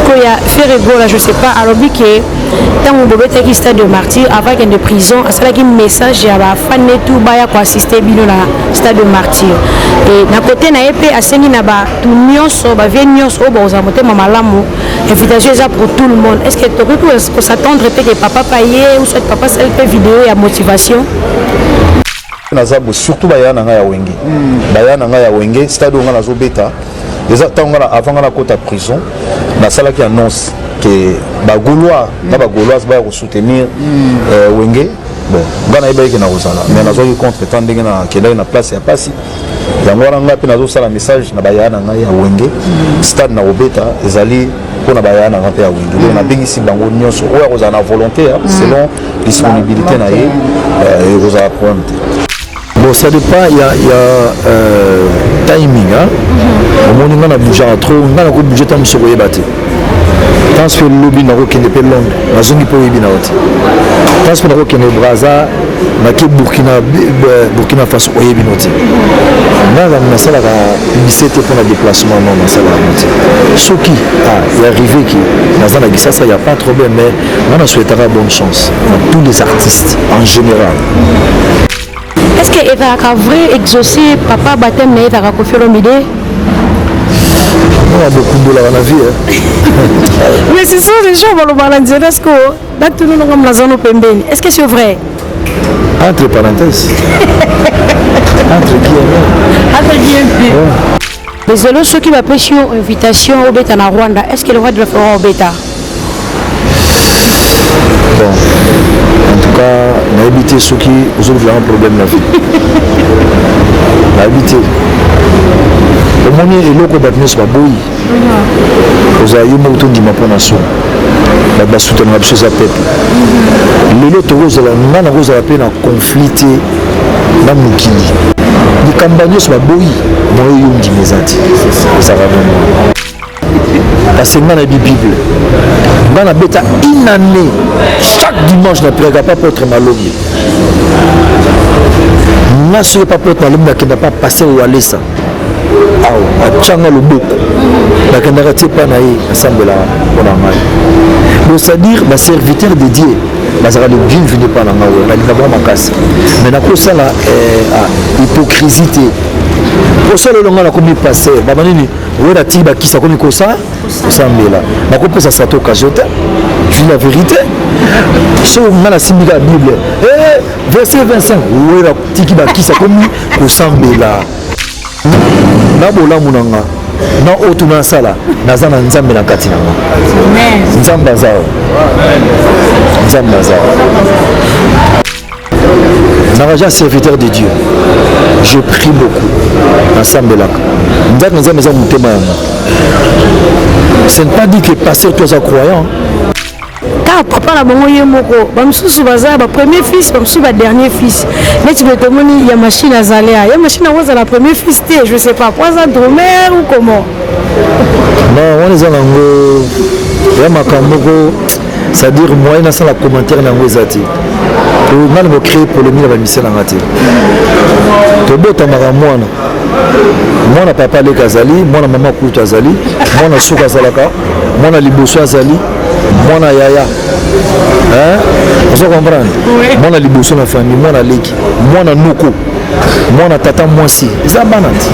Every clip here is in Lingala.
qu'il y a fait rigolo là, je sais pas, alors que tant que Bobé était stade de martyr avant qu'il y ait de prison, c'est là qu'il message à la fan et tout baya pour assister bino la stade de martyr. Et d'un côté na épée à Seni na ba tout nyonso ba vie nyonso ba aux amotés mama lamu invitation ça pour tout le monde. Est-ce que tu peux s'attendre que papa payé ou soit papa ça fait vidéo et motivation? Nazabu surtout bayana nga ya wenge. Bayana nga ya wenge stade nga nazo beta. Déjà avant la côte à prison, na sala qui annonce que ba Gaulois, na ba Gaulois ba soutenir wenge. Bon, ngana iba yake na kozala. Mais nazo yi contre tant ndenge na kenda na place ya pasi. Yango wana nga pe nazo sala message na bayana nga ya wenge. Stade na obeta ezali pour na bayana nga pe ya wenge. Na bingisi bango nyonso oya kozala na volonté selon disponibilité na ye et kozala problème. Bon, ça dépend, il y a timing. Au moment où on a bougé trop, on a bougé tant sur le bâti. Tant que le lobby n'a aucun épée longue, la zone peut y bien haute. Tant que n'a aucun Brazza, n'a que Burkina Faso y bien haute. Dans la salle à 17 pour le déplacement, dans la salle à monter. Ce qui est arrivé, dans la guissa, il n'y a pas de problème, mais on a souhaité bonne chance à tous les artistes en général. Est-ce que tu as vrai exaucé papa baptême tu as confié l'idée? On a beaucoup de dollars dans la vie. Mais c'est ça, les gens vont le balancer. Est-ce que nous sommes la zone open? Est-ce que c'est vrai? Entre parenthèses. Entre guillemets. Entre guillemets. Désolé, ceux qui m'ont pêché une invitation au Beta en Rwanda, est-ce que le roi de le faire au Beta? Bon, en tout cas, on a évité ceux qui ont un problème dans la vie. On a évité. Au moment où l'eau est battue sur la bouille, vous avez eu un autre dimanche pour la nation. La base soutenue la chose à peuple. L'autre rose à la peine à confliter dans le Kili. Les campagnes sur la bouille, moi, il y a une dimension. Ça va vraiment. Parce que dans la Bible, dans la bêta une année, chaque dimanche, on ne peut pas être malheureux. On ne peut pas être malheureux, on ne peut pas passer au Alessa. À Tchanga le Boko. On ne peut pas ensemble là. Donc, c'est-à-dire, le serviteur de Dieu, le bienvenu par la Maoué, on a d'abord ma casse. Mais dans ça, la hypocrisie. Pour ça, le long a commis passé. Babanini, où est Tiba qui s'est commis comme ça? Ça me là. Ma copine, ça s'est occasionné. Je dis la vérité. Si on a la Bible, verset 25, où est la Tiba qui s'est commis comme ça me là. Nabola Mounanga. Na otuna sala nazana nzambe na kati nanga nzamba zao Naraja serviteur de Dieu, je prie beaucoup ensemble là. Ce n'est pas dit que passer tous les croyants. Car papa la bango yemoko, bamsusu baza ba premier fils, bamsusu ba dernier fils. Mais tu veux te demander il y a machine à Zalea, il y a machine à Waza la premier fils té, je sais pas, quoi ça dromère ou comment? Non, on est en ango. Il y a makamoko, c'est-à-dire moi il y a la commentaire dans Wazati. On a créé pour le milieu de la mission en raté. Tobo tamara mwana. Mwana papa le Kazali, mwana maman Koutou Azali, mwana Souka Zalaka, mwana Liboso Azali. Mwana yaya, hein? Vous comprenez? Mwana liboso na famille, mwana leki, mwana noko, mwana tata mwasi. Ça banati.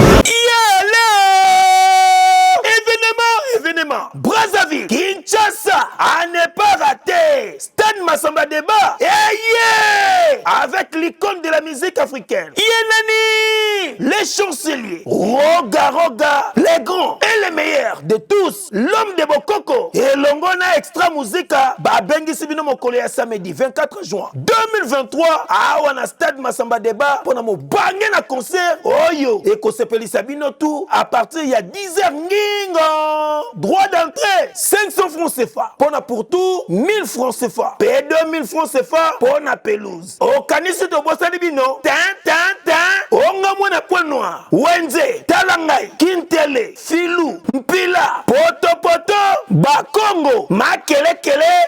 Événement, Brazzaville, Kinshasa, à ne pas rater. Stade Massamba Débat, avec l'icône de la musique africaine. Yenani, les chanceliers, Roga, les grands et les meilleurs de tous, l'homme de Bokoko et Longona Extra Musica, Babengi Sibino Mokole ya samedi 24 juin 2023, à Wana Stade Massamba Débat, pour nous banger na concert, Oyo, et Kosepeli Sabino tout, à partir il y a 10h Ngingo. Droit d'entrée, 500 francs CFA. Pour tout, 1000 francs CFA. P2 1000 francs CFA pour la pelouse. Au canisi de Bossalibino, Onga mwana point noir. Wenze, Talangai, Kintele, Filou, Mpila, Poto, Bakongo, Makele,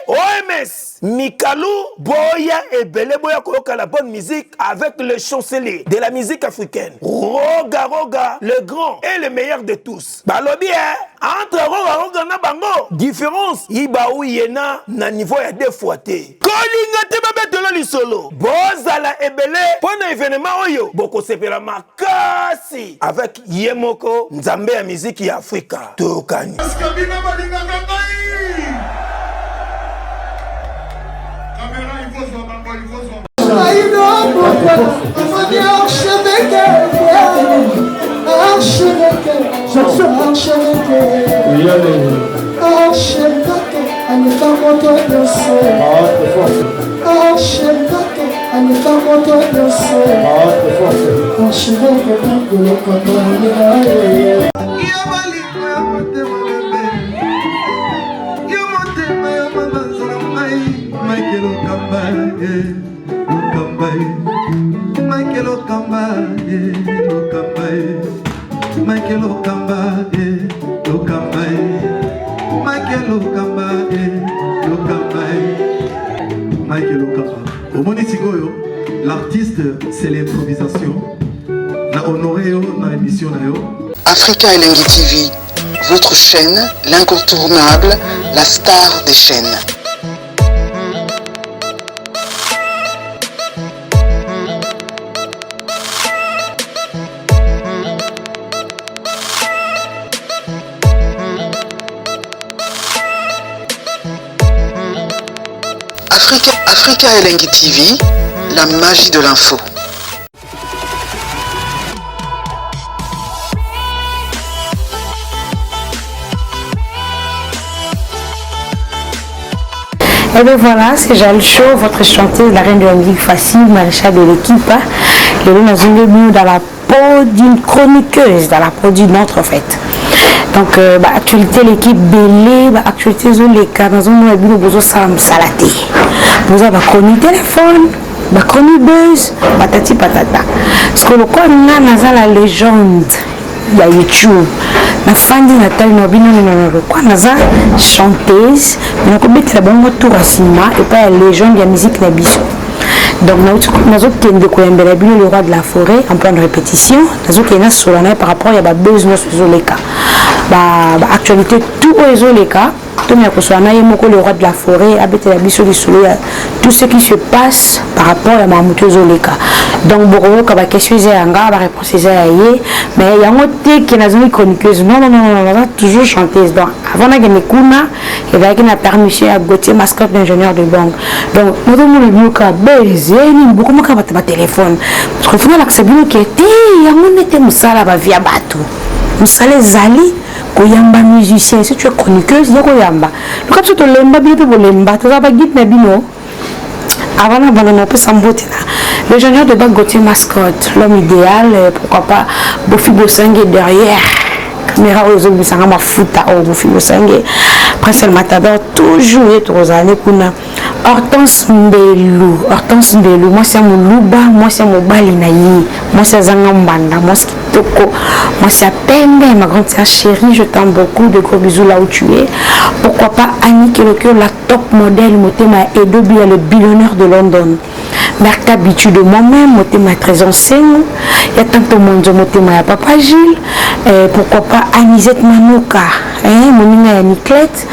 OMS. Mikalu boya et belé boya koyoka la bonne musique avec le chancelier de la musique africaine. Roga Roga, le grand et le meilleur de tous. Balobi entre Roga Roga na bango, différence iba ou yena na niveau ya deux fois te. Kolinga te babetelo lisolo. Bozala ebele pona événement oyo boko sepela makasi avec Yemoko Nzambe ya musique ya Afrika. Tokani. L'artiste, c'est l'improvisation. Na honoré na émission na yo. Africa Elengi TV, votre chaîne, l'incontournable, la star des chaînes. Africa Elengi TV, la magie de l'info. Et bien voilà, c'est Jal Show, votre chanteuse, la reine de la musique facile, maréchal de l'équipe. Et nous sommes dans la peau d'une chroniqueuse, dans la peau d'une autre en fait. Donc, actualité l'équipe belé, actualité les cas, nous avons besoin de salaté. Vous avez chronique téléphone, chronique buzz, patati patata. Parce que le quoi nous avons la légende, il y a YouTube. Na fandi Nathalie Nobino le quoi naza chanteuse, mais on peut la bonne tour à cinéma et pas la légende de la musique nabiso. Donc nous avons de Koyembela Bino le roi de la forêt en pleine répétition. Nous avons solennel par rapport à besoin sur les cas. Actualité tout aux les cas. Tout le roi de la forêt, tout ce qui se passe par rapport à Mamoutou Zoleka. Donc, beaucoup de questions, réponses, mais il y a un côté qui est une chroniqueuse. Non, toujours chanteuse. Donc, avant de gagner Kuna, il y avait une permission à Gauthier, mascotte d'ingénieur de banque. Donc, nous avons beaucoup de téléphone. Parce que finalement, c'est bien qui était, il y a un été moussala via bateau. Moussala Zali. Koyamba musicien, si tu es chroniqueuse, il y a Koyamba. Le cas où tu l'aimes bien, tu l'aimes, tu vas pas guider Nabino. Avant d'abandonner, on peut s'embêter là. Le général de Bac Gauthier mascotte, l'homme idéal, pourquoi pas, Bofi Bossangé derrière. Caméra aux autres, ça m'a foutu au Bofi Bossangé. Prince El Matador, toujours et aux années qu'on a. Hortense Mbelou, moi c'est mon louba, moi c'est mon balinaï, moi c'est Zangambanda, moi c'est Kitoko, moi c'est Pembe, ma grande sœur chérie, je t'aime beaucoup, de gros bisous là où tu es. Pourquoi pas Annie Kelokyo, la top modèle, Motema Edobi, le billionnaire de London. Marc habitude de moi-même, Motema très enseigne, il y a tant de monde, Motema à Papa Gilles, pourquoi pas Anisette Manouka, Monina Yaniclette,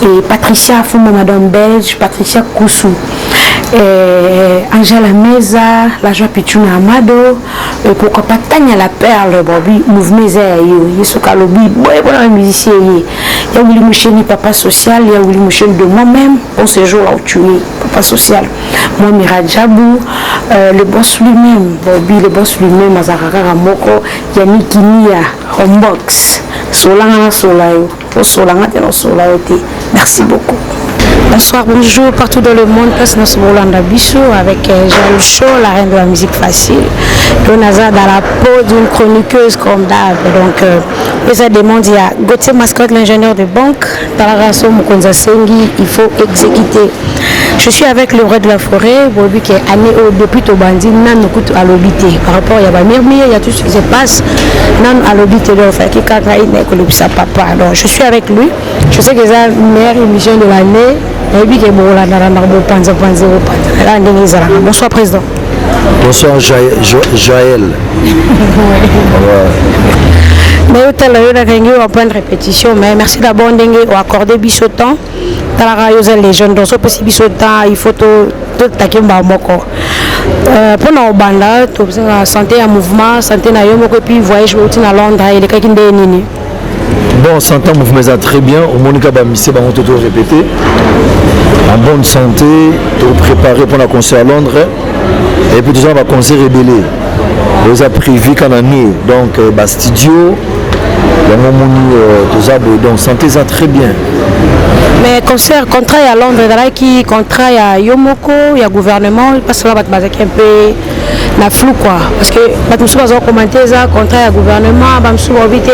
et Patricia Fouma, Madame Belge, Patricia Koussou, Angela Meza, la joie Pichuna Amado, et pourquoi pas Tania la Perle, Bobby, Mouvement Zayo, Yesuka Lobi, bon musicien, il y a Willy Moucheni, papa social, il y a Willy Moucheni de moi-même, bon séjour là où tu es, papa social, moi Mira Djabou, le boss lui-même, Bobby, le boss lui-même, Azarara Ramoko, Yannick Kinia, Homebox, Solana Solayo, Solana Solayo, merci beaucoup. Bonsoir, bonjour, partout dans le monde, place dans ce Rolanda Bissou avec Jal Show, la reine de la musique facile. Donaza dans la peau d'une chroniqueuse comme d'hab. Donc, ça demande, il y a Gauthier Mascotte, l'ingénieur de banque, Talaraso Mukonza Sengi, il faut exécuter. Je suis avec le roi de la forêt, Bobby qui est année depuis Tobandi, nan nous à l'obité. Par rapport à Yabamirmi, il y a tout ce qui se passe, nan à l'obité de l'offre, qui papa. Donc, je suis avec lui. Je sais que c'est la meilleure émission de l'année. Bonsoir président. Bonsoir Jaël. On point de répétition, mais merci d'abord d'accorder biso temps. Les jeunes donc si biso temps il faut tout takimba moko. Pour nos banda, santé à mouvement, santé na yomoko et puis voyage à Londres et les kakinde nini. Bon, santé mouvement ça très bien. Au Monica Bamisé, on va tout répéter. En bonne santé, tout préparé pour la concert à Londres. Et puis tout ça va concert rébellé. Vous avez prévu qu'en année, donc studio, tout ça, donc santé ça très bien. Mais concert, contrat à Londres, qui contrat à Yomoko, il y a gouvernement, parce que là, un peu la flou quoi. Parce que nous avons commenté ça, contrat à gouvernement, nous avons invité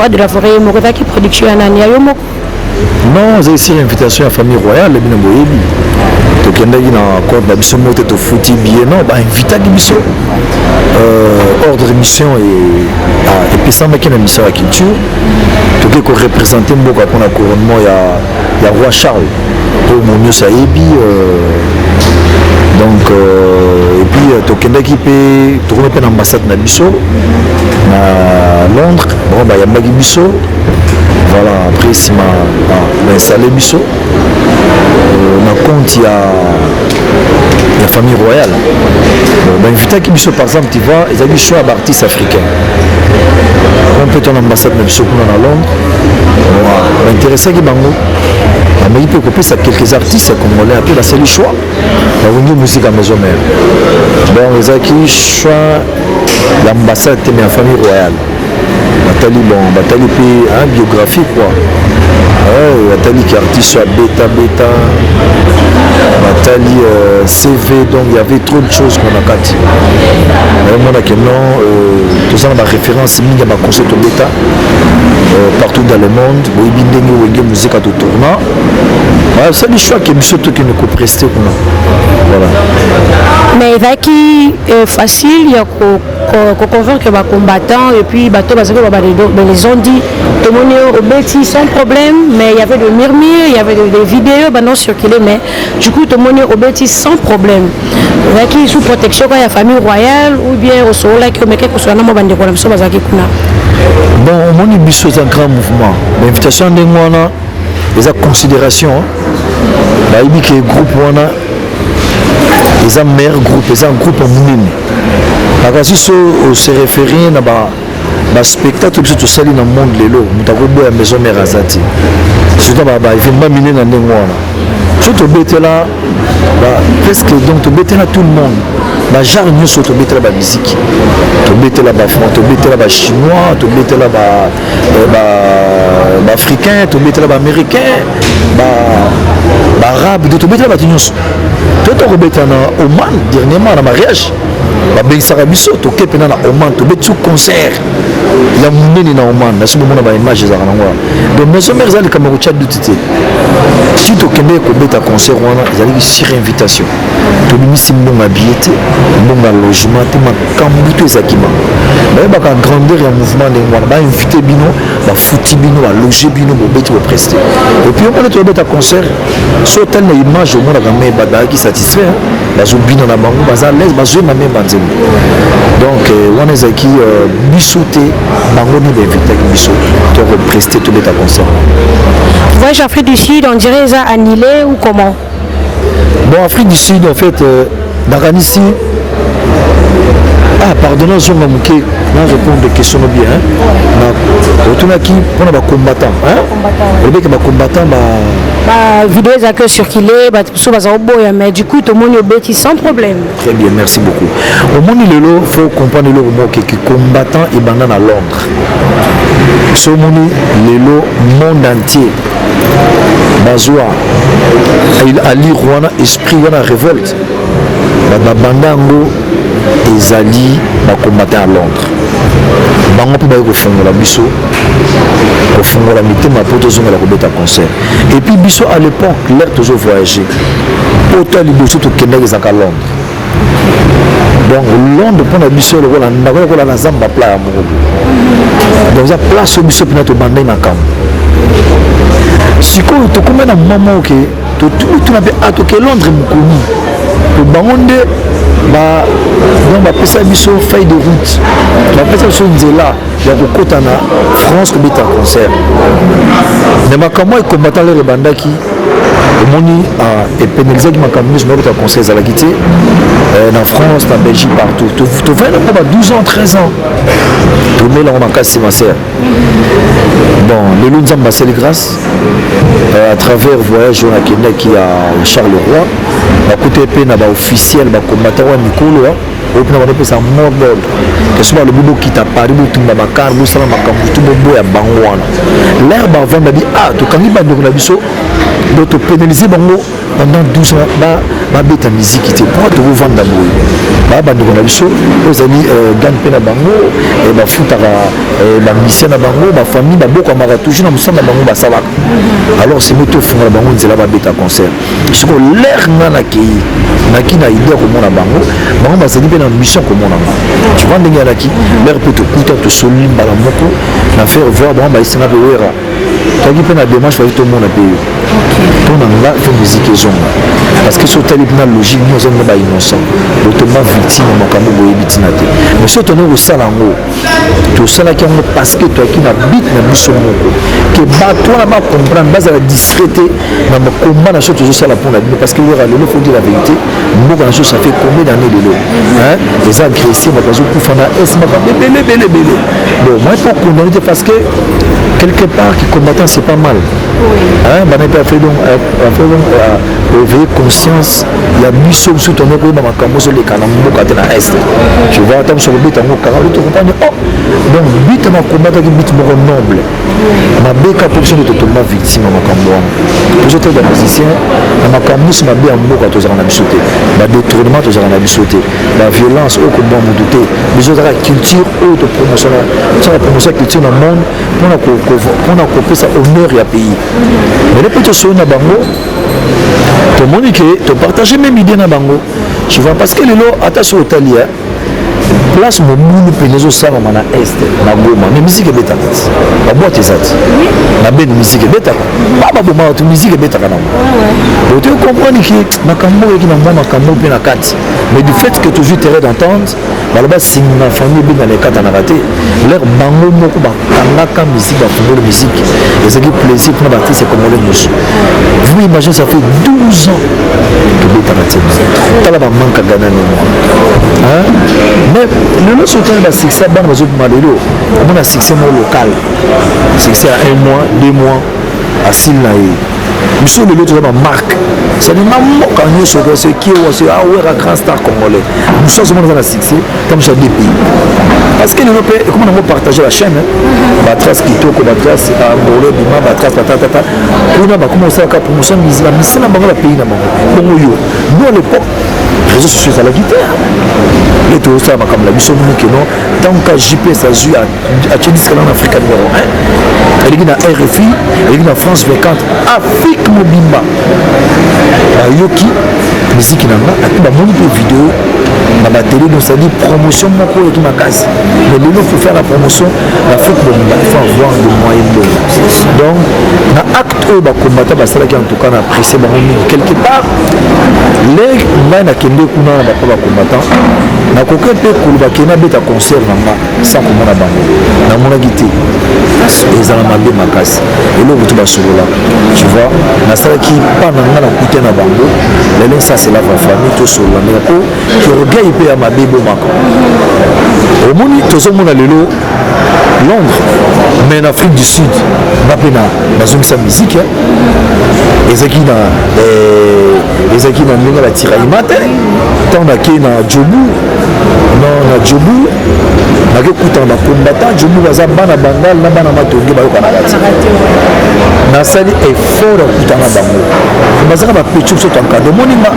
de la forêt Yomoko, qui production à Yomoko. Non, c'est ici l'invitation à la famille royale, les Binoboyebi. Donc il y a un compte d'habitude de foutu billet, non, invité à l'émission. Ordre d'émission et puis ça, mais mission à la culture. Tout ce qui représente beaucoup pour le couronnement, il y a Roi Charles. Pour mon mieux, ça Ebi. Donc, et puis, tout le qui peut trouver une ambassade à Londres. Bon, il y a Magui Bisso. Voilà, après, si je installé Bisso. Dans compte, il y a la famille royale. Bon, invité qui Bisso, par exemple, tu vois, ils ont des choix d'artistes africains. On peut être en ambassade de Bisso à Londres. Bon, intéressant qui bango. Mais il peut couper ça quelques artistes congolais. Après, là, c'est le choix. Il y a une musique à maison mère. Bon, ils ont qui choix l'ambassade de la famille royale. Batali bon, Batali puis hein, biographie quoi. Batali qui est artiste sur Beta, Batali CV, donc il y avait trop de choses qu'on a quatre. Moi là que non, tout ça on a référence il y a ma concept Beta partout dans le monde. Oui, bien des musique à tout tournant. C'est le choix qui est monsieur tout qui nous coupe rester voilà. Mais il va qui facile, il y a qu'on convainc que les combattants et puis bateau parce que les ont dit tout le monde au bêtis sans problème, mais il y avait des murmures, il y avait des vidéos non circulées, mais du coup tout le monde au bêtis sans problème. Il va qui sous protection quand il y a famille royale ou bien au sol là que mais quelque soit non bande quoi ça va qui kuna. Bon, mon émission c'est un grand mouvement. L'invitation de moi là, les considérations. Bah il dit que groupe wana les meilleurs groupes, les groupes en mounine. Parce que si on se réfère à un spectacle qui est dans le monde, il y a une maison mère Azati. Surtout, il y a une mine dans le monde. Surtout, il y a presque tout le monde. Il y a genre de musique. Il y a des chinois, il y a des africains, il y a des américains, des arabes, il y a des gens. Tout le monde est en Oman, dernièrement, dans le mariage. Ben Sarabiso, tu es pendant Oman, tu es concert. Il y a un monde dans Oman, il y a une image. Donc, mes soeurs, elles ont un chat de tité. Si tu es un concert, il y a une sur-invitation. Tu as mis un bon habillé, un bon logement, tu as un bon équipement. Il y a une grandeur et un mouvement. Il y a invité Bino, il y a foutu Bino, il y a logé Bino, il y a prester. Et puis, on a un concert. Si tu as une image, on a qui satisfait. Bino na bango baza l'aise bazwe na même banzembo donc on est qui bisoté bango ni invité biso to prester tout l'état concert. Voyage Afrique du Sud on dirait ça annulé ou comment? Bon Afrique du Sud en fait dans ici pardonnez je vais manquer là répondre des questions bien retourner qui pour les combattants les combattants vidéo que circulé mais du coup tout le monde est bêtis sans problème. Très bien, merci beaucoup. Au monde il faut comprendre le mot que combattant et banane à Londres. Ce monde monde entier. Bazoua Ali Rwanda esprit wana révolte. Bandango ezali ba combattant à Londres. Bango pe ba ko fongola biso. Ko fongola mitema po tozonga la kobeta concert. Et puis biso à l'époque l'air toujours voyager. Autant liboso to kenda ezaka Londres. Donc Londres pour la biso le wala ndako la zamba pla ya moko. Donc ça place au biso pina to bandai na kam. Siko to komena maman ke tout na pe atoke Londres mukuni to bangonde donc bapesa biso feuille de route bapesa biso nzela ya kokota na France kobeta concert mais makambo ekomata lere ebandaki omoni epenelizaki makambo nyonso nabeta concert ezalaki te na France, na Belgique, partout tu vas na 12 ans 13 ans tomelango makasi ma sœur bon lelo nzambe asali grâce à travers voyage oyo nakendaki ya Charles Leroy bakuta mpe na baofficiel bakomata wa mikolo oyo mpena banopesa mort d'ordre ke so balobi bokita paris botumba bakar bosala makambo tu boboya bango wana l'air bavanda babi tokangi bandeko na biso do topénalize bango pendant 12 ans babeta miziki te mpo tokovanda boye bandeko na biso ozali gane mpe na bango bafutaka bamisien na bango bafamille babokwamaka toujours na mosala na bango basalaka alors semo tofungola bango nzela babeta concert siko l'air nga nakei naki na idée ya komona bango bazali mpe na mission komonanga tu vois ndenge alaki l'air mpe tokuta tosoli mbala moko na faire voir bango baesenga mpe wera toki mpe na démarche fai tomona mpe yo mpona nga mpe musike ezonga parce que so otali mpena logique ni ozonga bainnocent otoma victime ya makambo boyebi ntina te mais so tone kosala yango tosalaki yango parce que toyaki na bit na biso moko ke bato wana bacomprendre bazala distrait te na makomba na so tozosala mpona bino parce que wera lelo faut dire la vérité mboka na so ça fait combien d'années lelo eza agressé bato bazokufa na es makambo ebele bon moi mpo condamné te parce que quelque part qui combattant c'est pas mal banape fait donc éveiller conscience ya biso biso tono koyeba makambo ozoleka na mboka te na est tu vois ata biso kobeta yango kaka to comprendre donc but na combataki but moko noble mabeka mpo biso nde totoma victime ya makambo wana biso te bamusicien na makambo nyonso mabe ya mboka tozalaka na biso te badétournement tozalaka na biso te baviolence oyo kobwa motu te biso ezalaka culture oyo topromotiona promotion ya culture na monde mpona kopesa honneur ya pays mais le mpe tosoi na bango tomoni ke topartage même idée na bango tu vois parce que lelo ata so otali place mobulu mpenza ezosalama na este na Goma mais misike ebetaka ti baboite eza ti na beni misike ebetaka bababomaka to misike ebetaka nango ote comprendre ke makambo oyeki na mwa makambo mpe na kati mais du fait que toujours terrain d'entente baloba singi na famille ebengana ekatanaka te l'air bango moko bakangaka musique bafungoli musique ezalaki plaisir mpona baartiste congolais nyonso vous imaginez ça fait 12 ans tobetaka te tala bamanka gana mémoire mais lelo sotani basuccès ya bana bazobima lelo omona succès mo local succès ya 1 mois 2 mois asile na ye biso lelo toza bamarque cetadire na mboka nyonso soki awera grand star congolais biso azomona eza na succès tamosa deux pays parce que lelo mpe ekoma nango partage la chaîne batrace kitoko batrace mbolo bima batrace batatata kuna bakoma kosalaka promotion bamisala na bango bapays na bango bongo yo no à l'époque réseaux sociaux ezalaki te le tozosala makambo na biso moni keno ntango ka GPS azwi atie diskala na afrika numéro 1 eleki na RFI eleki na France 24 afrique mobimba bayoki musiki na nga api bamoni mpe video na batélé donc c'est-à-dire promotion moko oyoki makasi mais lelo faut faire la promotion l'Afrique mobimba il faut avoir de moyens bongo donc na acte oyo bakombata basalaki en tout cas na apprécié bango mingi quelque part lere ngai nakende kuna na bapa bakombatant nakoki mpe koloba kende abeta concert na nga sans komona bango namonaki te ezala mabe makasi eloko to basolola tu vois nasalaki mpa na nga nakute na bango lelo ça c'est la famille tosolola mais po orgueil mpe ya mabe ebomaka omoni tozomona lelo Londres mais en Afrique du Sud nga mpe nazongisa musike ezalaki na ndenge batiraima te ntango nakei na jobu nakekutana bakombatan jobu baza bana bangal na bana matonge bayoka na kati nasali effort ya kutana bango bazaka bapetio biso tankade omoninga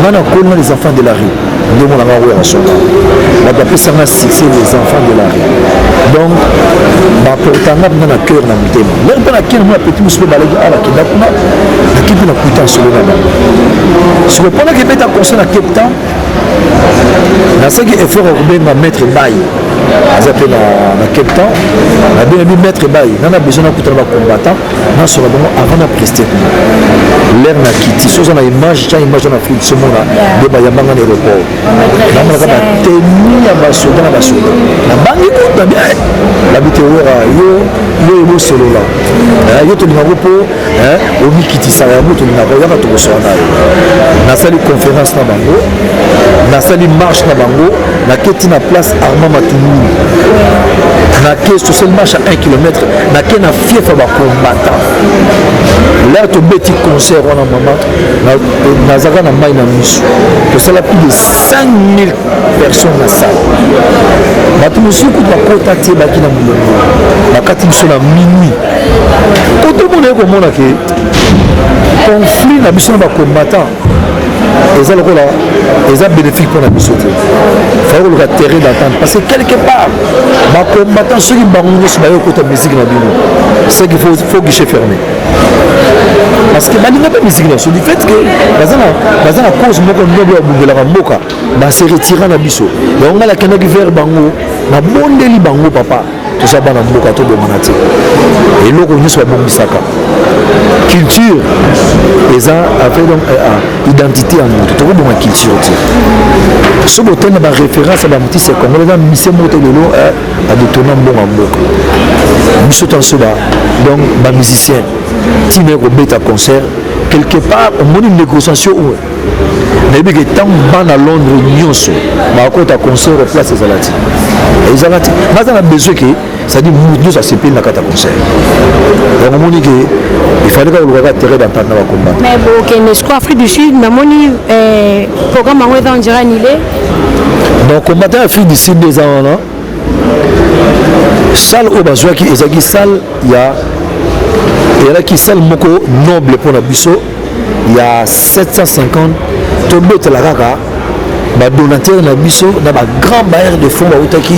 nga nakolina les enfants de la rue nde omonanga oyo na soka bato bapesanga succès les enfants de la rue donc baportanga mpenza na cœur na motema lere mpe nakei na mona peti mosu mpe balaki bakenda kuna nakei mpe na kuta nsolo na bango siko mpona kebeta concert na Cape Town nasalaki effort ya kobenga maître bay aza mpe na Cape Town nabengabi maître bay nana besoin nakutana bacombattant nasola bango avant na prester kuna l'air na kiti so ça na image cha image na Afrique ce monde de ba yambanga na aéroport na mona kama teni ya basoda na basoda na bangi ko na bien la bitewera yo ebo solo là yo to linga po o mikiti sa ya moto linga ko ya to so na na sali conférence na bango na sali marche na bango na keti na place Armand Matoumou na kesti to sel marche à 1 km na ke na fief ba combattant là to beti concert wana mama na zaka na mai na misu que ça la plus de 5000 personnes na salle batu musuku ba kota te ba kina mulongo bakati biso na minuit ko to mona ko mona ke conflit na biso na ba combattant eza lokola eza bénéfique pour la biso te faut le terrain d'entente parce que quelque part ba combattant ceux qui bango nyonso ba yo kota musique na bino c'est qu'il faut guichet fermé parce que balinga pas musique na so du fait que bazana cause moko ndobo ya bungela ka mboka ba se retira na biso donc ngala kena ki vers bango na bondeli bango papa to sa bana mboka to bomana te et loko nyonso ba bombisaka culture eza avec donc identité en moto to bomana culture te so botena ba référence ba muti c'est comme les mission moto lelo a détourner mbonga mboka biso tan so ba donc ba musicien tine ko beta concert quelque part on moni négociation où nayebi ke ntango bana Londres nyonso bakota concert au place ezalati ezalati naza na besoin ke c'est-à-dire mout nyonso asepeli na kata concert donc omoni ke il fallait kolukaka terrain d'entente na bakomba mais bokende siko Afrique du Sud namoni programme yango eza ondira annulé donc combattant Afrique du Sud eza wana salle oyo bazwaki ezalaki salle ya eyalaki salle moko noble mpona biso ya 750 tobetela kaka badonateur na biso na bagrand bailleur de fonds bautaki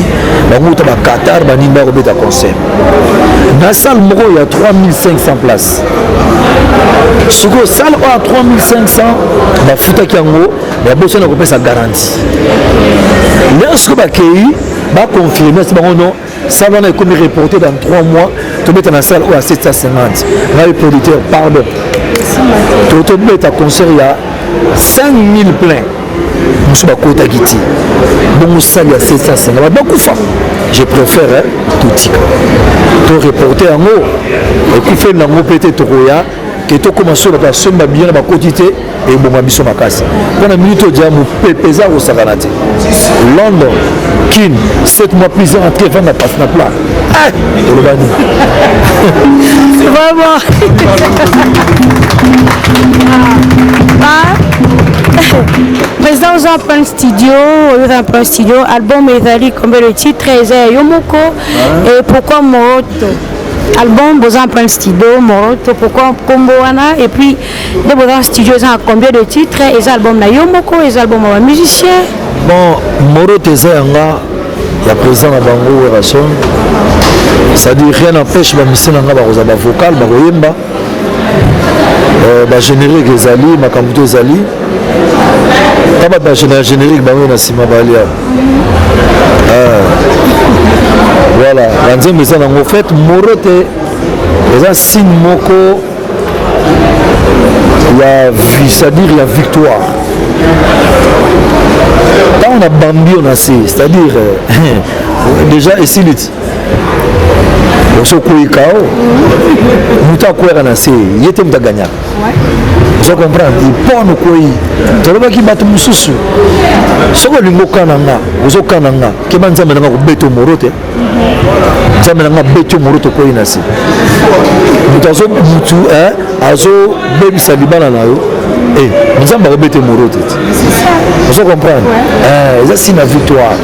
bangouta baqatar banini bakobeta concert na salle moko ya 3500 places sikoyo salle oyo ya 3500 bafutaki yango baboso na kopesa garantie lero sikoyo bakei baconfirme si bango non salle wana ekomi reporté dans 3 mois tobeta na salle oyo ya 750 ngai producteur pardon tobeta concert ya 5000 plein mosu bakotaki ti bongo salle ya 750 bakufa je préfère totika to reporter yango ekufeli nango mpe te tokoya ke tokóma so bato basombi babio na bakoti te eboma biso makasi mpona minute odia mopepe eza kosakana te London kin 7 mois plus rentré vanga passe na plat olobani vraiment président oza plan studio album ezali combien de titres eza ya yo moko et pourquoi Moroto album boza plan studio Moroto pourquoi kombo wana et puis de boza studio eza combien de titres eza album na yo moko eza album ya musicien bon Moroto eza yanga ya président na bango Erason c'est-à-dire rien n'empêche bamisien nanga bakoza bavocal bakoyemba bagénérique ezali makambo to ezali ta bato bagénéral générique bango na nsima balia voilà banzembo eza nango fait Moroto eza signe moko ya c'est-à-dire ya victoire ntango na bambi on a se c'est-à-dire déjà esiliti osokoyika o moto akwera na se ye te moto aganyaka ozo comprendre ipona okoyi tolobaki bato mosusu soki olingi okana nga ozokana nga keba nzambe nanga kobeta Moroto nzambe nanga beti Moroto okoyi na se moto azobebisa libala na yo nzambe akobeta Moroto te ozo comprendre eza si na victoire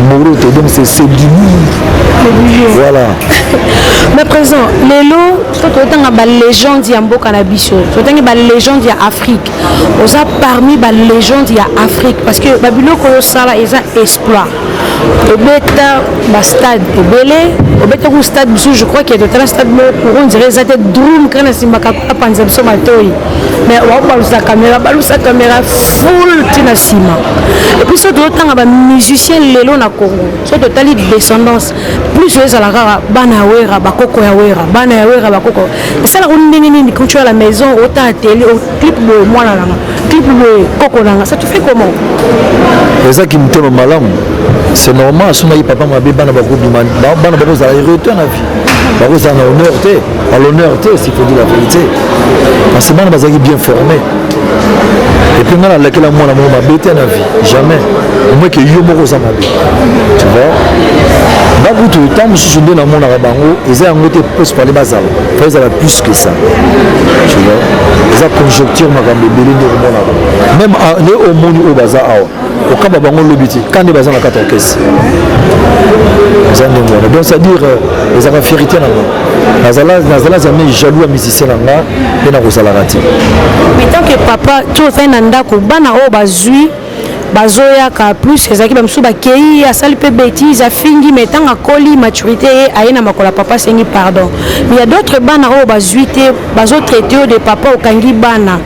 Moroto donc c'est du voilà mais présent lelo totanga ba légende ya mboka na biso totanga ba légende ya Afrique oza parmi ba légende ya Afrique parce que babiloko osala eza exploit obeta stade ebele obeta ku stade biso je crois qu'il y a total stade pour on dirait ça tête drum kana simbaka kwa panza biso matoi mais wa balusa caméra full tina sima et puis surtout tanga ba musicien lelo na Congo so totali descendance plus les alara bana wera bakoko ya wera bana ya wera bakoko ça la rundini quand tu es à la maison autant à télé au clip de moi là clip de koko là ça te fait comment c'est ça qui me tient malade c'est normal si on a papa m'a bébé bana bako bana bako ça retourne à vie bako ça na honneur té à l'honneur té s'il faut dire la vérité parce que bana bazaki bien formé et puis maintenant laquelle moi na m'a bêté na vie jamais au moins que yo moko ça m'a tu vois donc tout le temps je donne à mon arabango ils ont ngoté plus parler bazalo faut ça va plus que ça tu vois ils ont conjoncture makambe belé de mon arabango même les au monde au bazar au kaba bango lobiti quand les bazar na kata caisse donc c'est à dire les ont fierté na nazala jamais jaloux à musicien là et na kozala raté mais tant que papa tu fais nanda ko bana o bazui bazoyaka plus ezaki bamsu bakei asali pe bêtise afingi metanga koli maturité ayena makola papa sengi pardon mais il y a d'autres bana o bazuité bazo traiter de papa okangi bana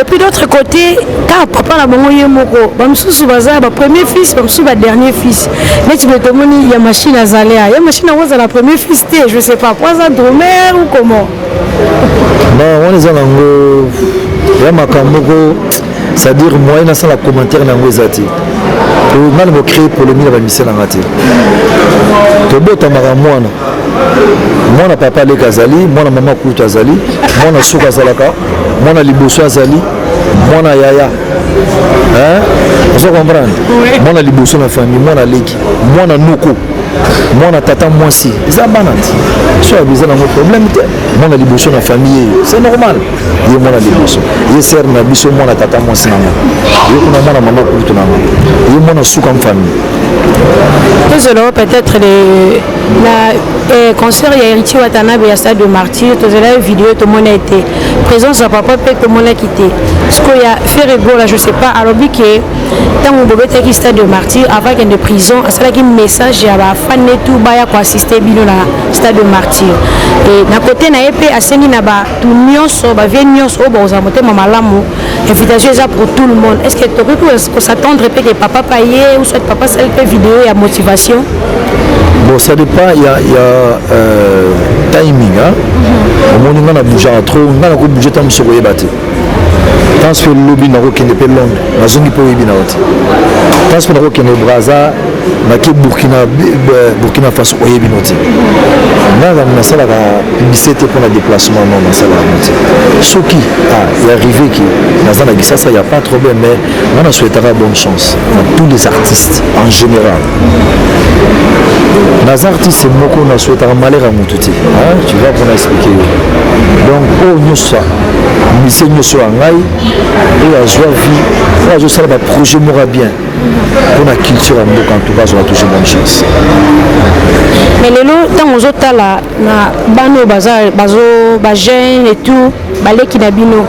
et puis d'autre côté quand papa na bango ye moko bamsusu baza ba premier fils bamsu ba dernier fils mais tu me tomoni ya machine azalea ya machine aza la premier fils té je sais pas quoi ça drummer ou comment non on est nango ya makamoko c'est-à-dire moi il y a un commentaire dans les articles pour mal me créer polémique dans la na ngati to bota mara mwana papa le kazali mwana mama kuta azali mwana suka zalaka mwana liboso azali mwana yaya hein vous comprenez mwana liboso na famille mwana leki mwana nuko mwana tata mwasi ça banati so bizana mo problème te mwana liboso na famille c'est normal ye mwana liboso ye ser na biso mwana tata mwasi na ye kuna mwana mama kutu na ye mwana suka en famille désolé peut-être la concert il y a Héritier Watanabe à Stade de Martyr tout la vidéo tout le monde a été présence à papa peut tout le monde a quitté ce qu'il y a fait rigolo là je sais pas alors que tant on bobé qui Stade de Martyr avant qu'il y ait de prison c'est là qu'il message à la fan et tout baya pour assister bino na Stade de Martyr et d'un côté na épée à sengi na ba tout nyonso ba vie nyonso au boza moté mamalamu invitation ça pour tout le monde est-ce que tu peux s'attendre que papa payer ou soit papa celle vidéo et à motivation bon ça dépend il y a timing hein au moment où on a bougé trop on a bougé tant sur les bâtis tant que le lobby n'a aucun épée longue la zone peut y bien tant que n'a aucun Brazza n'a que Burkina Faso au y bien noté là dans la salle à publicité pour le déplacement non dans la salle à noter ce qui est arrivé qui dans la guisa ça il y a pas de problème mais on a souhaité bonne chance à tous les artistes en général les artistes c'est beaucoup on a souhaité malheur à Moutouti tu vas pour expliquer donc oh nous ça monsieur nous soit ngai et la joie vie moi je sais le projet m'aura bien pour la culture en beaucoup en tout cas on a toujours bonne chance mais les lots tant aux autres là na bano bazar bazo ba jeune et tout baleki na bino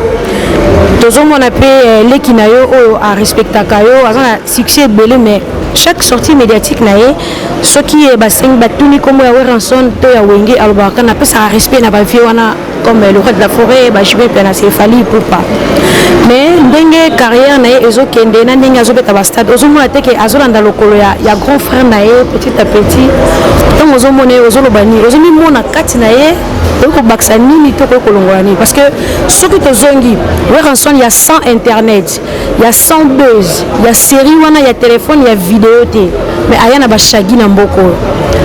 tozo mon appel leki na yo a respectaka yo azana succès belé mais chaque sortie médiatique naé ce qui est basing batuni comme ya ranson to ya wenge albaka na pesa respect na ba vie wana comme le roi de la forêt ba jibe pena céphalie pour pas mais ndenge carrière naé ezo kende na ndenge azo beta ba stade ozo mona te ke azolanda lokolo ya grand frère naé petit à petit donc ozo moné ozo lobani ozo mi mona kati naé ko baksa nini to ko kolongolani parce que ce que to zongi ouais ranson il y a 100 internet il y a 100 buzz il y a série wana il y a téléphone il y a vidéo té mais ayana ba shagi na mboko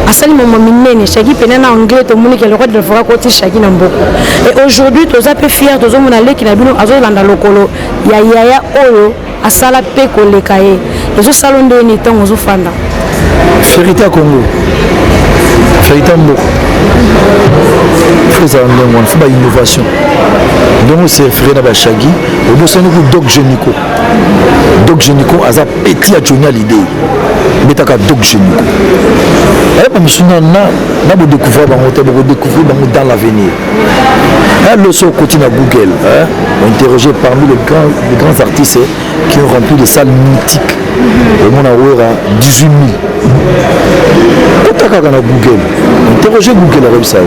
asali momo minene shagi pena na anglais to moni ke le roi de la forêt côté shagi na mboko et aujourd'hui to za pe fier to zo mona leki na bino azo landa lokolo ya yaya oyo asala pe ko lekaye ezo salonde ni tango zo fanda Ferita Congo Ferita Mboko faut ça on fait une innovation donc c'est référé à Shagi au bout c'est nous Doc Génico aza petit à Johnny l'idée mais t'as qu'à Doc Génico et pas me souvenir na découvrir dans l'avenir Le saut continue à Google, interrogé parmi les grands artistes qui ont rempli des salles mythiques. Le monde a 18 000. Quand tu as Google, interrogez Google avec ça.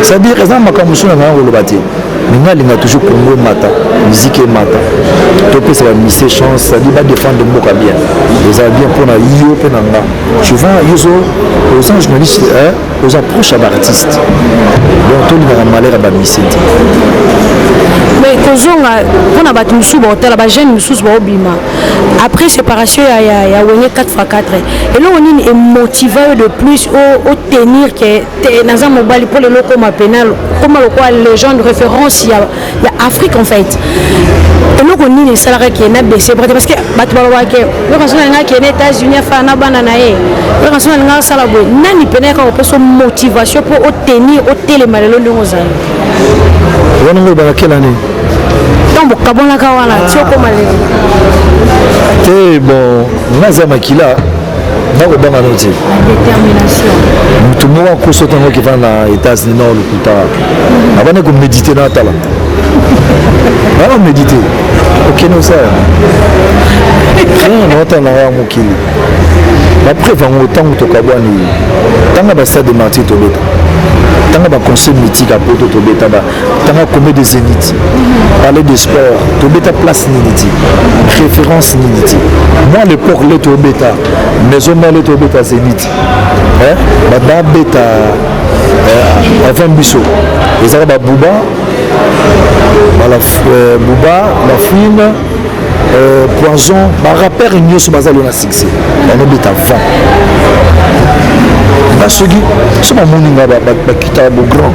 C'est-à-dire, les gens qui ont fait il y a toujours Congo Mata, musique et Mata. Tu peux savoir misser chance, c'est-à-dire défendre le mot bien. Les bien pour la Io Penanga. Je vois aux journalistes, aux approches à l'artiste. Donc, tout le monde a malheur à misser. Mais quand on a battu les jeunes, après séparation, il y a 4x4. Et là, on est motivé de plus au tenir que dans un mobile pour le local pénal, comme les gens de référence, il y a Afrique en fait. Et nous, on est les salariés qui sont baissés parce que les États-Unis font motivation pour tenir au télémalelo de nos quelle année? Donc, bon, Nazamakila, la détermination. Tout le monde qui va dans les États-Unis, avant de méditer dans la tala. Avant de méditer. Ok, nous ça. Après, autant que tu as un stade de Martyr Tobeta. Tu as un conseil mythique à Poto Tobeta. Tu as un comité de Zénith. Parler de sport. Tobeta place Niniti. Référence Niniti. Moi, à l'époque, le Tobeta. Mais au moins, le Tobeta Zénith. Baba Beta. Avant Bissot. Les Arabes Bouba. Bouba, la fouine. Poison, rappeur et mieux sur Bazal on a succès. On est avant. Parce que ce moment où on a quitté le grand,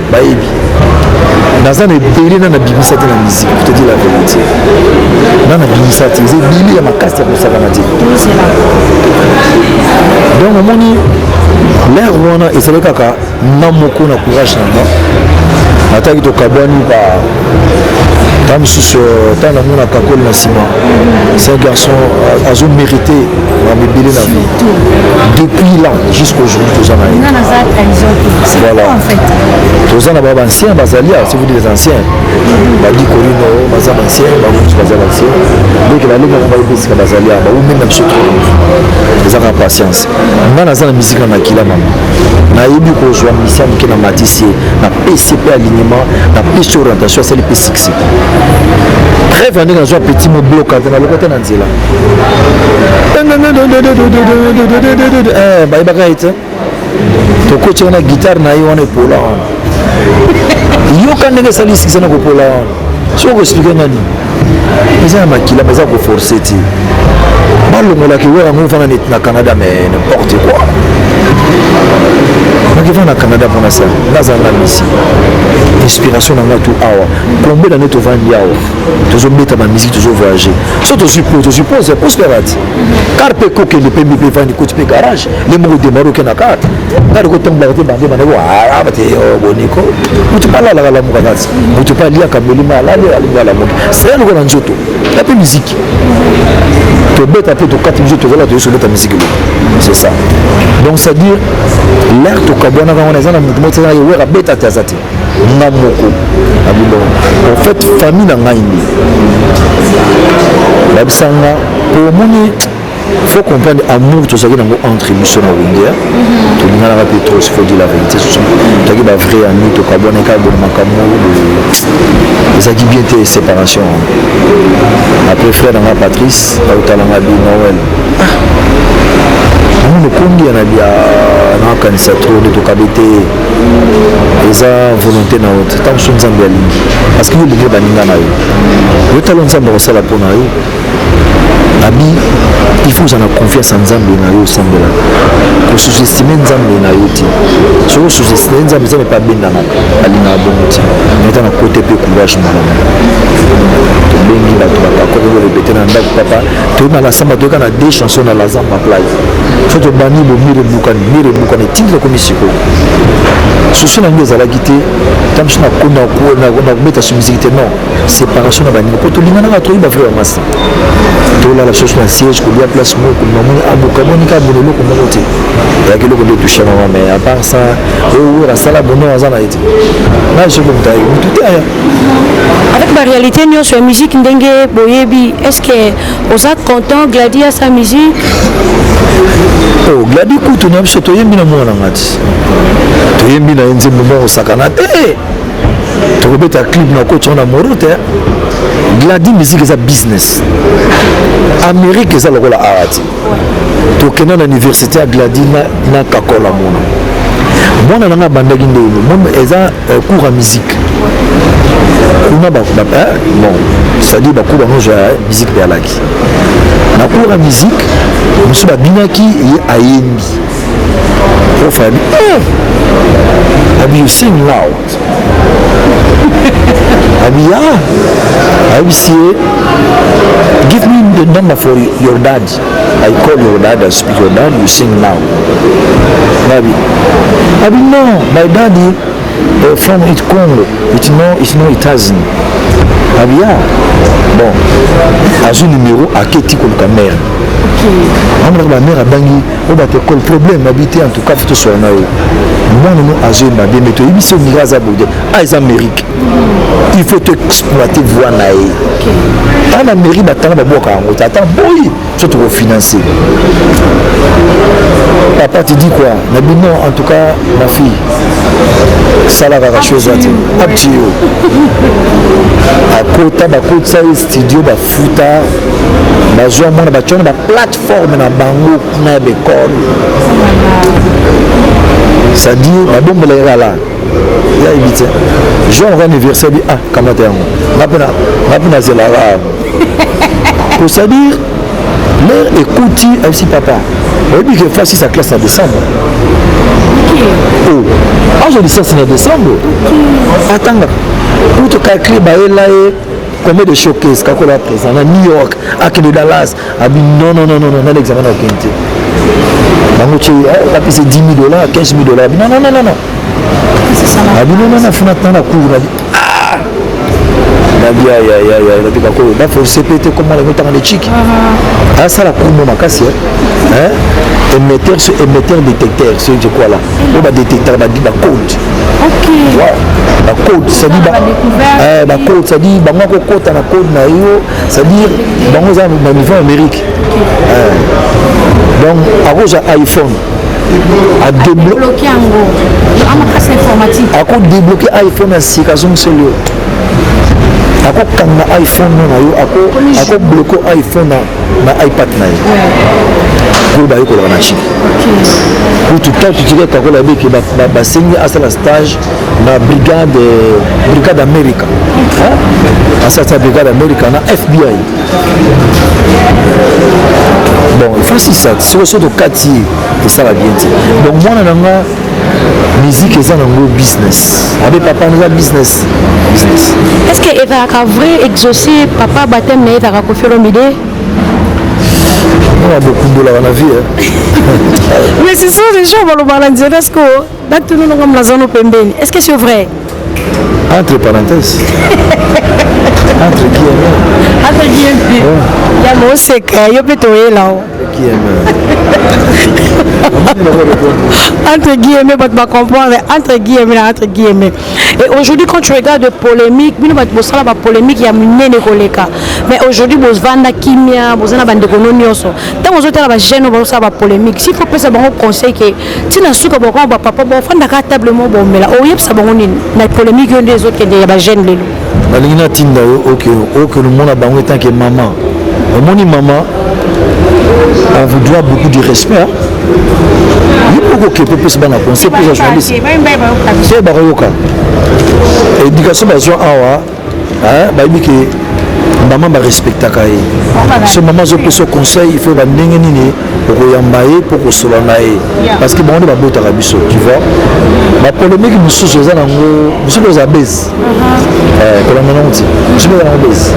dans un délai, on a bimissé de la musique, pour te dire la vérité. On a bimissé de la musique, il y a ma casse pour ça. Donc, au moment où l'air où on a, et c'est le cas, on a beaucoup de courage. On a dit que c'est un garçon a mérité la vie. Depuis là jusqu'au jour de voilà. Tous les anciens, si vous dites les anciens, Badi Corino, Bazar ancien, Bazar ancien, donc la langue on va dire Bazalia, ou même se trouve. Ils ont patience. On a la musique dans Makila maman. Na yebi ko joa mission qui na matissé, na PCP alignement, na piste orientation, c'est le P6. Très vendu dans un petit mot bloc dans le côté d'Anzela. Bah il va être. Tu coaches une guitare na yon épaule. Yo quand on est salé si c'est na épaule. Si on explique nani. Mais ça Makila mais ça ko forcer ti. Malongo la ki wera mo fana net na Canada mais n'importe quoi. Je vais au Canada pour ça. Là, c'est la mission. Inspiration dans tout awa. Combien d'années tu vas en yawa? Toujours mettre ma musique, toujours voyager. Ce que tu supposes, c'est prospérate. Car peut que le pays peut faire une côte de garage. Les mots de Marocain à carte. Car le temps de la bandée, ah, bah t'es bonico. Tu parles à la mouvance. Tu parles à Kamélima, là, à la mode. C'est un grand joto. La peu musique. Tu bêtes après, tu 4 minutes, tu vas là, tu sur ta musique. C'est ça. Donc, c'est-à-dire, l'air de Kabwana, on est dans le mouvement, c'est un bêta tazati. Namoko. En fait, famille n'a pas aimé. Pour moi, il faut comprendre l'amour tout ça qui est entre émission et Windia. Tout le monde a rappelé trop, il faut dire la vérité. Ce sont des vrais amis, tout Kabwana, les a dit bien tes séparations. Après, frère dans la Patrice, là où tu as la Noël. Le Congo a un candidat trop de Tokabete et a volonté na haute tant que nous avons parce que vous devez baninga na le talent de Zambé au la pour na ami il faut en avoir confiance en Zambé na yo sambela pour sous-estimer Zambé na yo ti so sous-estimer Zambé ça n'est pas bien na alina bonoti mais dans côté peu courage na bengi la to ba ko répéter na ndako papa to na la samba to kana deux chansons na la Zamba play faut to bani le mire bukani tinde ko misiko susu na ngeza la gité tamshi na kubeta sur musique non séparation na baninga po tolingana ba toyi ba frère massa tola la chose na siège ko dia place mo ko moni abuka monika bololo ko mote ya kilo ko de toucher maman mais à part ça la sala bonno azana été na je ko mtayi tout aya avec la réalité nous sur musique ndenge boyebi est-ce que vous êtes content Glady à sa musique oh Glady kutu na biso toyembi na mwana ngati toyembi na nzembo mo sakana te tokobeta clip na coach na morote Glady musique eza business Amérique eza lokola art tokenda na université ya Glady na kakola mwana nanga bandaki ndelo mona eza cours à musique kuna bon c'est-à-dire ba cours bango ja musique de alaki na cours à musique musu babinaki ye ayembi prof abi abi you sing loud abi abi say give me the number for your dad I call your dad I speak your dad you sing loud abi no my daddy from it Congo it's no États-Unis abia bon azu numéro aketi comme caméra amra ba mère bangi o ba te col problème habité en tout cas photo sur na yo moi non azu ba bien meto ibiso miraza bode les Amérique il faut exploiter voix naé en Amérique ba tanga ba boka ngo tata boy surtout au financer papa te dit quoi non en tout cas ma fille ça la chose à dire abtio akota bakotsa studio bafuta bazwa mwana bachona ba plateforme na bango na bekol ça dit la bombe la là ya ibite genre anniversaire bi kamata yango ngapena zelara pour ça dire leur écoute aussi papa oui que fasse sa classe en décembre oh je dis ça c'est en décembre attends pour te calculer baela combien de showcase kakola présent à New York à Dallas abi non dans l'examen au Kente bango tu la piste $10,000 $15,000 non c'est ça abi non fina tana cours il faut se péter comment les mettre dans les chics ça la cour makasi émetteur détecteur c'est quoi là on va détecter la code ok la code ça dit la code ça dit bango ko kota na code na yo ça dit bango za na niveau Amérique donc à cause iPhone a débloqué en gros amakasi informatique a code débloquer iPhone à sikazon selo ako kanga iPhone na yo ako bloqué iPhone na iPad na yo ko ba ko na chi pour tout temps tu dirais kako la biki ba sengi asala stage na brigade America asata brigade America na FBI bon il faut si ça sur de quartier et ça va bien donc moi na musique est un business avec papa nous a business est-ce que est un vrai exaucer papa baptême mais ta faire une idée on a beaucoup de dollars dans la vie mais c'est ça les gens vont le balancer est-ce que d'acte nous comme la zone pembeni est-ce que c'est vrai entre parenthèses entre guillemets il y a mon secret il peut toyer là entre guillemets pour te comprendre entre guillemets et aujourd'hui quand tu regardes de polémique bino bat bosala ba polémique ya minene koleka mais aujourd'hui bos vanda kimia bosana bande kononioso tant aux autres ba jeune bosala ba polémique s'il faut penser bon conseil que tina suka boko ba papa bo fanda ka table mo bo mela o yeb sa bango ni na polémique des autres que des ba jeune lelo balingina tinda OK le monde a bango tant que maman moni maman on vous doit beaucoup de respect il faut que peut se bana conseil pour les journalistes c'est baroka éducation besoin awa ba biki maman ba respecta kai ce maman je peux ce conseil il faut ba ndenge nini pour yambaye pour ko solanae parce que bon on va bota rabiso tu vois la polémique musu za nango musu za base pour la nanonti musu za base.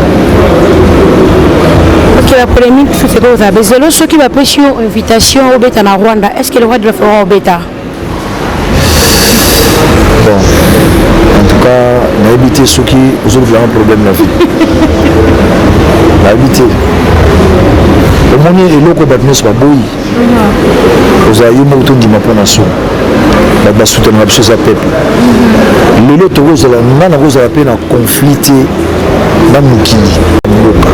Ok, la polémique, c'est quoi vous avez besoin ceux qui va pêcher une invitation au bêta en Rwanda, est-ce que le roi de le faire au bêta? Bon, en tout cas nayebi ceux qui ont un problème la vie nayebi omoni eloko bato nyonso baboyi ozala yo moko tondima mpona so bato basutenaka biso eza peuple lelo tokozala nga nakozala mpe na conflit te na mokili mboka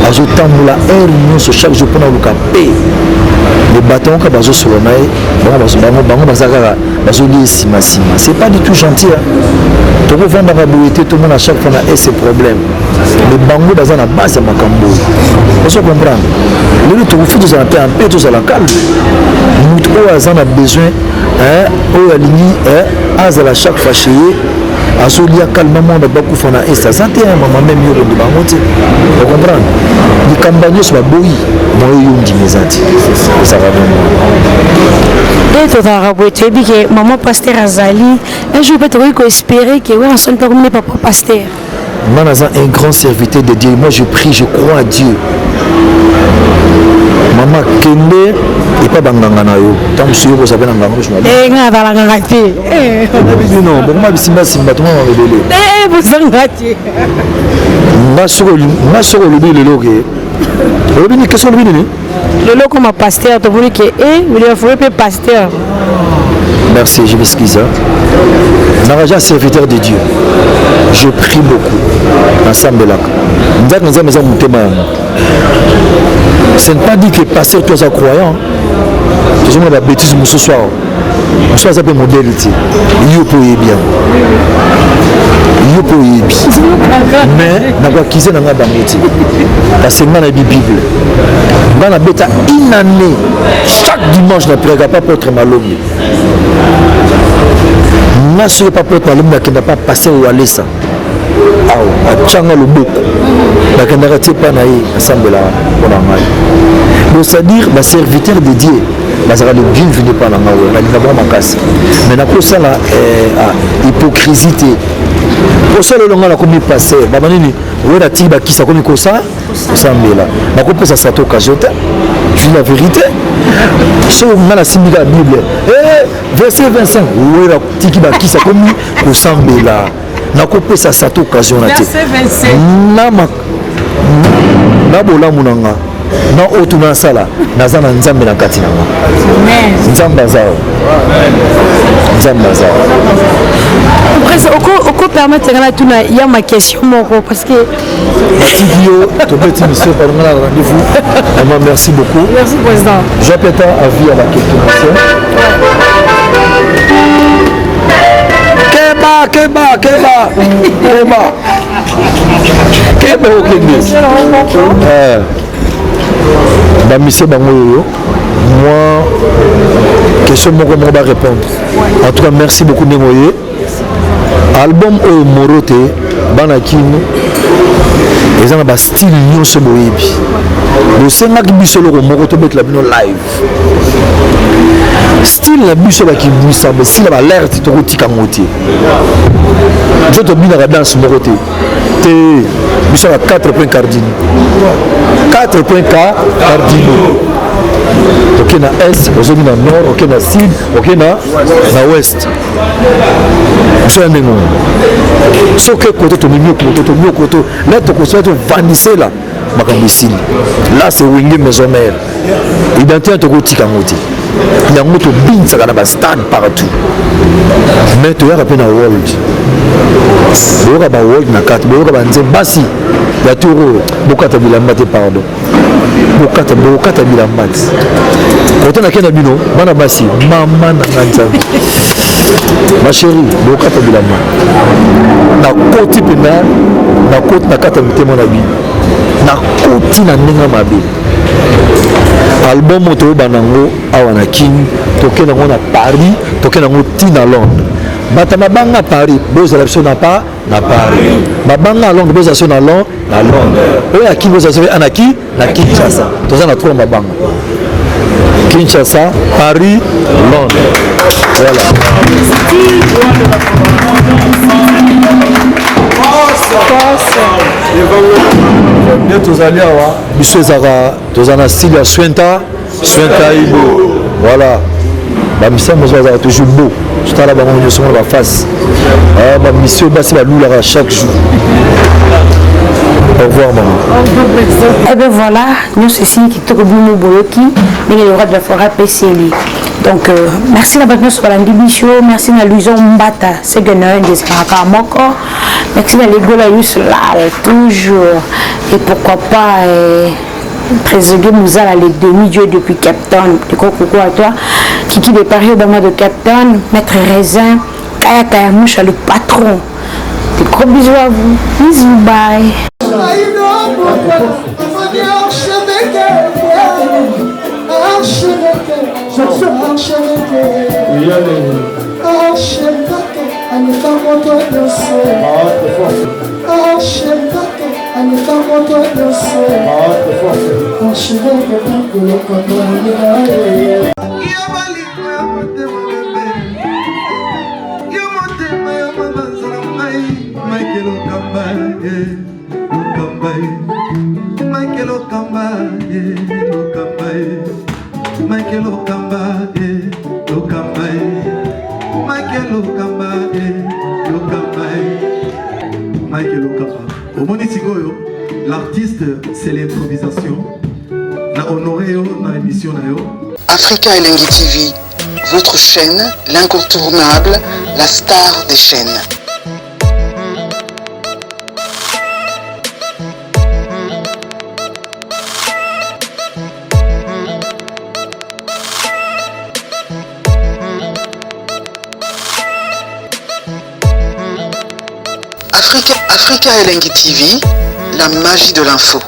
azotambola aire nyonso chaque jour mpona oluka mpe me bato yango kaka bazosolo na ye bango baza kaka bazolia esimasima c'est pas du tout gentil tokovandaka boye te tomona chaque fois na ese problème me bango baza na base ya makambo ozo comprendre lelo tokofi tozala mpe ampe tozala calme motu oyo aza na besoin oyo alingi azala chaque fois chez ye azolia calmement bato bakufa na este aza te mama meme yo londo bango te ocomprendre likambo nyonso baboyi moyo yo ndima eza te ezaka et tozalaka boye toyebi ke mama paster azali un jour mpe tokoki koespérer ke we nasoni mpe komine papa paster moi naza un grand serviteur de Dieu moi je prie je crois à Dieu mama kende epa banganga na yo ntango mosu yo kozape na nganga nga azalanganga te non bokoma bisimbasimba toma mabelele bozanga te nga soko olobi lelo ke olobi ni question olobi nini lelo koma paster tomoni ke vilefore mpe paster merci je m'excuse naraja serviteur de Dieu je prie beaucoup nasambelaka nzaka nzambe eza motema yango ce n'est pas dit que pasteur toi est croyant tu as des bêtises ce soir mosusu aza mpe modele te yo mpo oyebi yango yo mpo oyebi mais nakoakize na nga bango te parce que nga nayebi bible nga nabeta une année chaque dimanche na priaka pa potre malobi nga soki pa potre malobi nakenda pa paster walesa awa atianga loboko nakendaka tie mpa na ye asambelaka mpona ngai donc c'est-à-dire baserviteur de Dieu bazalaka le bienvenu mpa na ngai nalinga bango makasi mais nakosala hypocrisie te kosala elonga nakomi paster baba nini oyo natiki bakisa komi kosambela nakopesa sata occasion te je dis la vérité so nga nasimbi kaka bible verset 25 oyo natiki bakisa komi kosambela nakopesa sata occasion na te na bolamu na nga na oyo tunasala naza na nzambe na kati na nga nzambe aza oko permettre nga natuna ya ma question moko parce que batiki yo tobeti mission palonga na rendez-vous vraiment merci beaucoup merci président j'appelle avis à la question keba okende bamisie bango oyo moi question moko barépondre en tout cas merci beaucoup ndenge oye album oyo moro te bana kino eza na bastyle nyonso boyebi bosengaki biso eloko moko tobetela bino live style na biso bakibwisa style na balerte tokotikango te biso tobinaka danse moko te biso na 4 points cardinaux 4 points cardinaux oke na est ozomi na nord oke na sud oke na ouest biso ya ndenge soki koto tomimi okoto la tokosala tovandisela makambo esili là c'est wenge maison mère identité tokotikango te yango tobinisaka na bastade partout mais toyaka mpe na world boyoka baworld na kati boyoka banzembe basi ya toro bokata bilamba te pardon bokata bilamba te kote nake na bino bana basi mama na nga nzambe basheri bokata bilamba nakoti mpena nakata mitema na bino nakoti na ndenge mabe album toyebana yango awa na kini tokende yango na paris tokende yango ntina londres bato mabanga paris bozala biso na paris mabanga londres bozala biso na londres oyo ya kini bozala biso anaki na kinshasa toza na 3 mabanga kinshasa paris londres voilà nde tozali awa biso ezaka toza na style ya swenta ibo voilà bamisa mozo azalaka toujours beau totala bango nyonso mona baface bamisio basi balulaka chaque jour. Au revoir maman. Et bien voilà, nous ceci qui te rebumo boloki, mais le roi de la forêt PCL. Donc merci la bonne sur la division, merci à Luison Mbata, c'est que nous des Kakamoko, merci à l'égola là toujours et pourquoi pas Trésorier Mouzala les demi-dieux depuis Cape Town. Du coup, coucou à toi, Kiki de Paris Obama de Cape Town, Maître Raisin, Kaya Kaya Moucha le patron. Des gros bisous à vous, bisous, bye. L'artiste, c'est l'improvisation. Na honoré dans l'émission. Africa Elengi TV, votre chaîne, l'incontournable, la star des chaînes. Africa Elengi TV, la magie de l'info.